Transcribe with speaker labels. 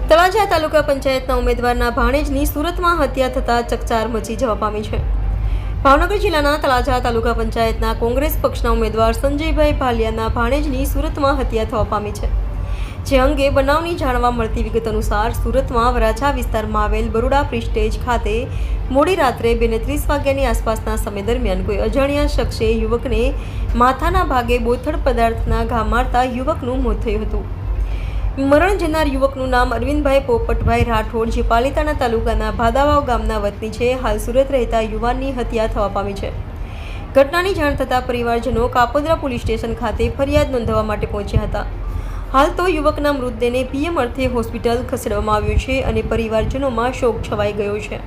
Speaker 1: તળાજા તાલુકા પંચાયતના ઉમેદવારના ભાણેજની સુરતમાં હત્યા થતાં ચકચાર મચી જવા પામી છે। ભાવનગર જિલ્લાના તળાજા તાલુકા પંચાયતના કોંગ્રેસ પક્ષના ઉમેદવાર સંજયભાઈ ભાલિયાના ભાણેજની સુરતમાં હત્યા થવા પામી છે। જે અંગે બનાવની જાણવા મળતી વિગત અનુસાર સુરતમાં વરાછા વિસ્તારમાં આવેલ બરોડા પ્રિસ્ટેજ ખાતે મોડી રાત્રે 2:30 વાગ્યાની આસપાસના સમય દરમિયાન કોઈ અજાણ્યા શખ્સે યુવકને માથાના ભાગે બોથડ પદાર્થના ઘા મારતા યુવકનું મોત થયું હતું। મરણ જનાર યુવકનું નામ અરવિંદભાઈ પોપટભાઈ રાઠોડ, જે પાલિતાણા તાલુકાના ભાદાવાવ ગામના વતની છે। હાલ સુરત રહેતા યુવાનની હત્યા થવા પામી છે। ઘટનાની જાણ થતાં પરિવારજનો કાપોદ્રા પોલીસ સ્ટેશન ખાતે ફરિયાદ નોંધાવવા માટે પહોંચ્યા હતા। હાલ તો યુવકના મૃતદેહને પીએમ અર્થે હોસ્પિટલ ખસેડવામાં આવ્યો છે અને પરિવારજનોમાં શોક છવાઈ ગયો છે।